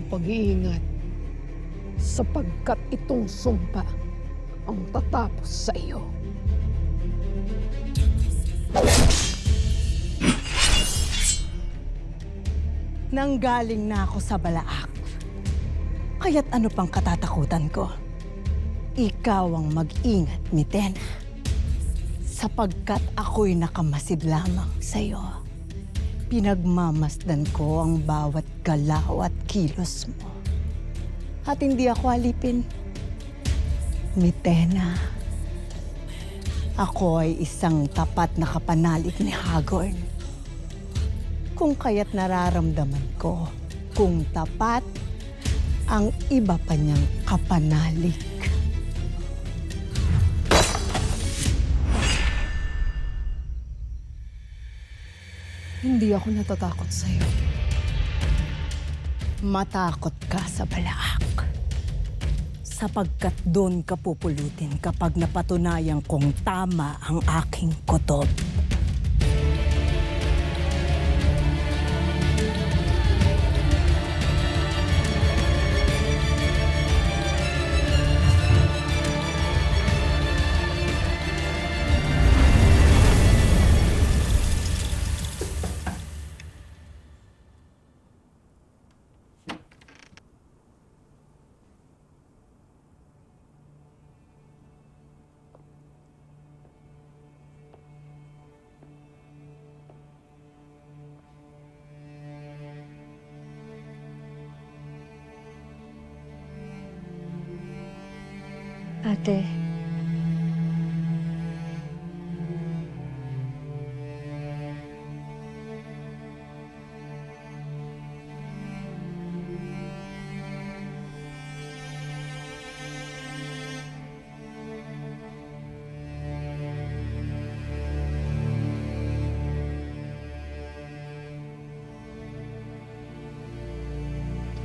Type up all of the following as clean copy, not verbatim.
pag-iingat sapagkat itong sumpa ang tatapos sa iyo. Nanggaling na ako sa Balaak. Kaya't ano pang katatakutan ko? Ikaw ang mag-ingat, Mitena. Sapagkat ako'y nakamasid lamang sa'yo. Pinagmamasdan ko ang bawat galaw at kilos mo. At hindi ako alipin. Mitena, ako ay isang tapat na kapanalig ni Hagorn. Kung kaya't nararamdaman ko kung tapat ang iba pa niyang kapanalig. Hindi ako natatakot sa'yo. Matakot ka sa Balaak. Sapagkat doon ka pupulutin kapag napatunayan kong tama ang aking kutob. Ate.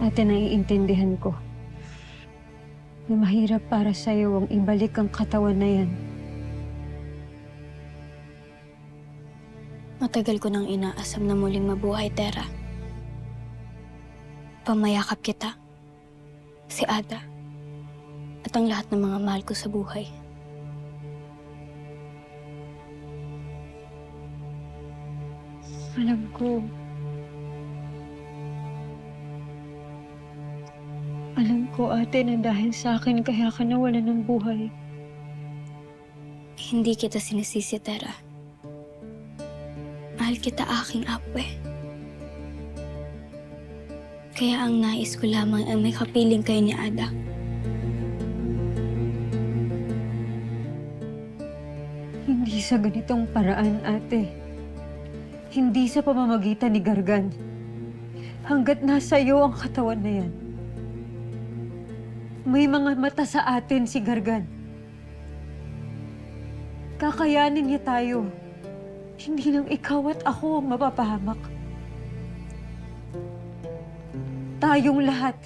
Ate, naiintindihan ko na mahirap para sa'yo ang ibalik ang katawan na yan. Matagal ko nang inaasam na muling mabuhay, Tera. Pamayakap kita, si Ada, at ang lahat ng mga mahal ko sa buhay. Alam ko. Alam ko, ate, na dahil sa akin kaya ka nawalan ng buhay. Hindi kita sinisisi, Tera. Mahal kita, aking apwe. Kaya ang nais ko lamang ay may kapiling kayo ni Ada. Hindi sa ganitong paraan, ate. Hindi sa pamamagitan ni Gargan. Hanggat nasa iyo ang katawan na yan. May mga mata sa atin si Gargan. Kakayanin niya tayo. Hindi lang ikaw at ako ang mapapahamak. Tayong lahat.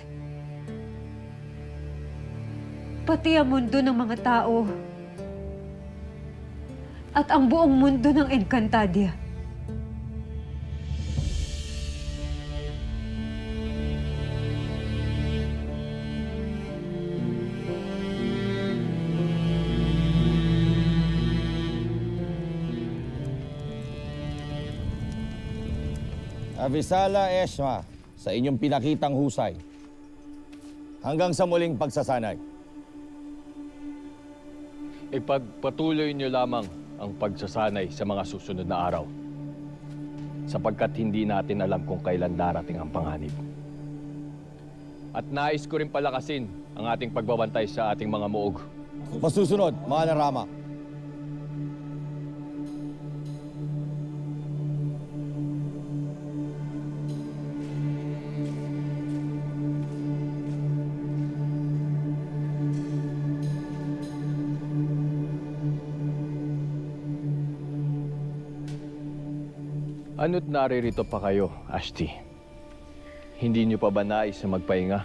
Pati ang mundo ng mga tao. At ang buong mundo ng Encantadia. Avisala Eshma, sa inyong pinakitang husay. Hanggang sa muling pagsasanay. Ipagpatuloy niyo lamang ang pagsasanay sa mga susunod na araw. Sapagkat hindi natin alam kung kailan darating ang panganib. At nais ko rin palakasin ang ating pagbabantay sa ating mga muog. Masusunod, mga narama. Ano't naririto pa kayo, Ashti? Hindi niyo pa ba nais na magpahinga?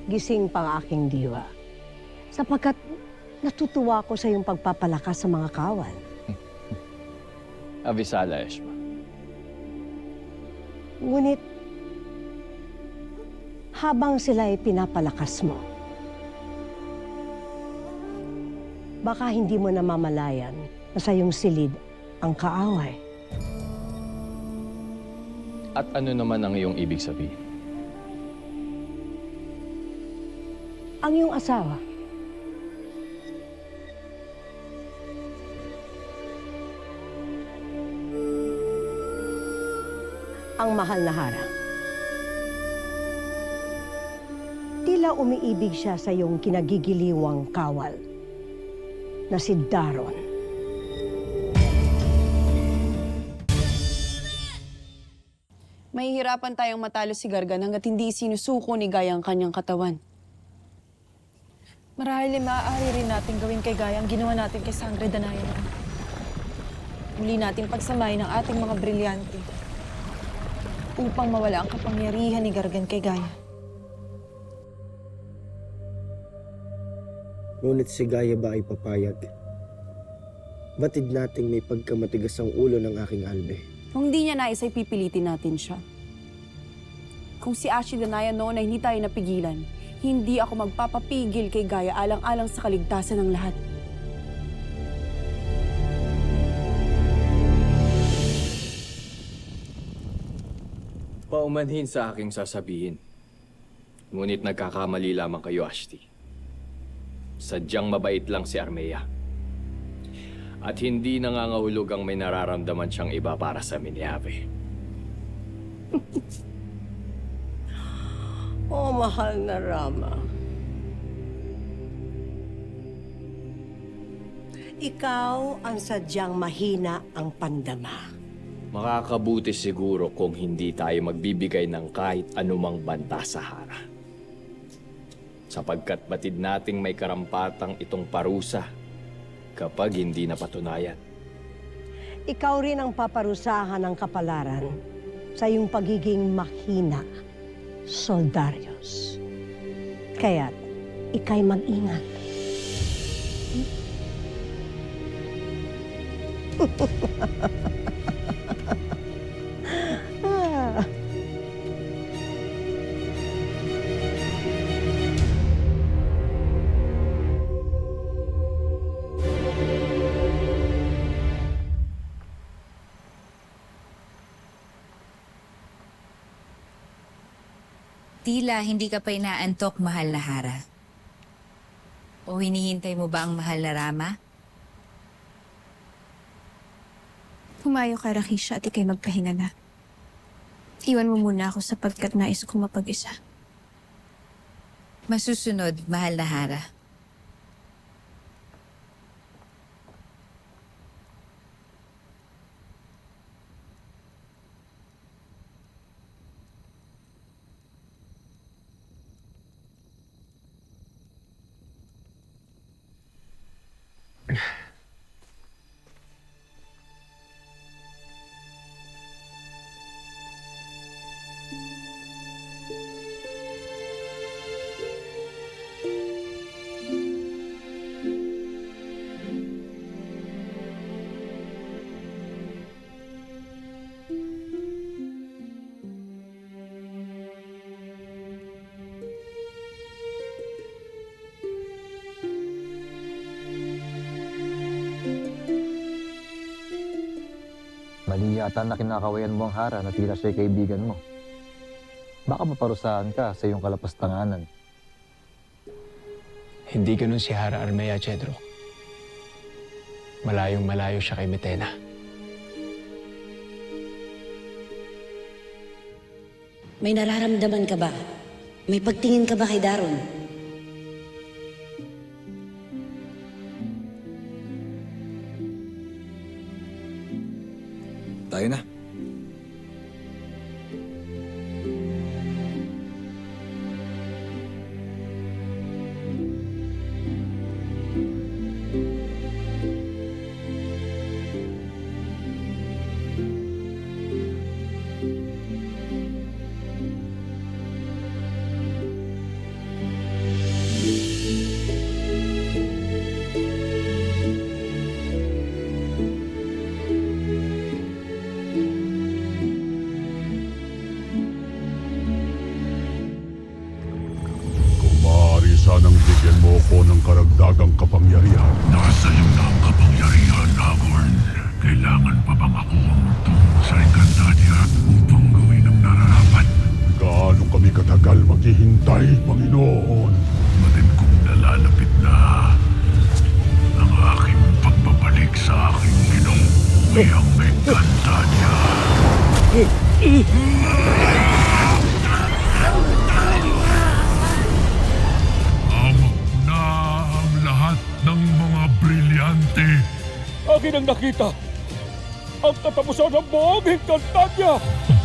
Gising pang aking diwa. Sapagkat natutuwa ko sa iyong pagpapalakas sa mga kawal. Avisala, Eshma. Ngunit, habang sila ay pinapalakas mo. Baka hindi mo namamalayan na sa iyong silid ang kaaway. At ano naman ang iyong ibig sabihin? Ang iyong asawa, ang mahal na Hara. Tila umiibig siya sa iyong kinagigiliwang kawal na si Daron. Mahihirapan tayong matalo si Gargan hanggat hindi sinusuko ni Gaya ang kanyang katawan. Marahil ay maaari rin natin gawin kay Gaya ang ginawa natin kay Sangre Danaya noon. Muli natin pagsamahin ang ating mga brilyante upang mawala ang kapangyarihan ni Gargan kay Gaya. Ngunit si Gaya ba ay papayag? Batid nating may pagkamatigas ang ulo ng aking Albe. Kung hindi niya nais ay pipilitin natin siya. Kung si Ashi Danaya noon ay hindi tayo napigilan, hindi ako magpapapigil kay Gaya alang-alang sa kaligtasan ng lahat. Paumanhin sa aking sasabihin. Ngunit nagkakamali lamang kayo, Ashti. Sadyang mabait lang si Armea. At hindi nangangahulog ang may nararamdaman siyang iba para sa Miniave. Oh, mahal na Rama. Ikaw ang sadyang mahina ang pandama. Makakabuti siguro kung hindi tayo magbibigay ng kahit anumang banta sa Hara. Sapagkat batid nating may karampatang itong parusa kapag hindi napatunayan. Ikaw rin ang paparusahan ng kapalaran sa iyong pagiging mahina, Soldarius. Kaya't ika'y mag-ingat. Tila hindi ka pa inaantok, mahal na Hara. O hinihintay mo ba ang mahal na Rama? Pumayo ka, Rakisha, at ikay magpahinga na. Iwan mo muna ako sapagkat nais kong mapag-isa. Masusunod, mahal na Hara. Mali yata na kinakawayan mo ang Hara na tila siya'y kaibigan mo. Baka maparusahan ka sa iyong kalapastanganan. Hindi ganun si Hara Armea, Cedro. Malayong malayo siya kay Metena. May nararamdaman ka ba? May pagtingin ka ba kay Daron? Tayo na. ang kapangyarihan. Nasa iyo na ang kapangyarihan, Hagorn. Kailangan pa bang ako ang tungo sa Encantadia upang gawin ang nararapat? Gaano kami katagal maghihintay, Panginoon? Matin kong nalalapit na ang aking pagbabalik sa aking ginuuwiang Encantadia. Hawak na ang lahat ng mga brilyante. Akin ang nakita ang katapusan ng buong Encantadia!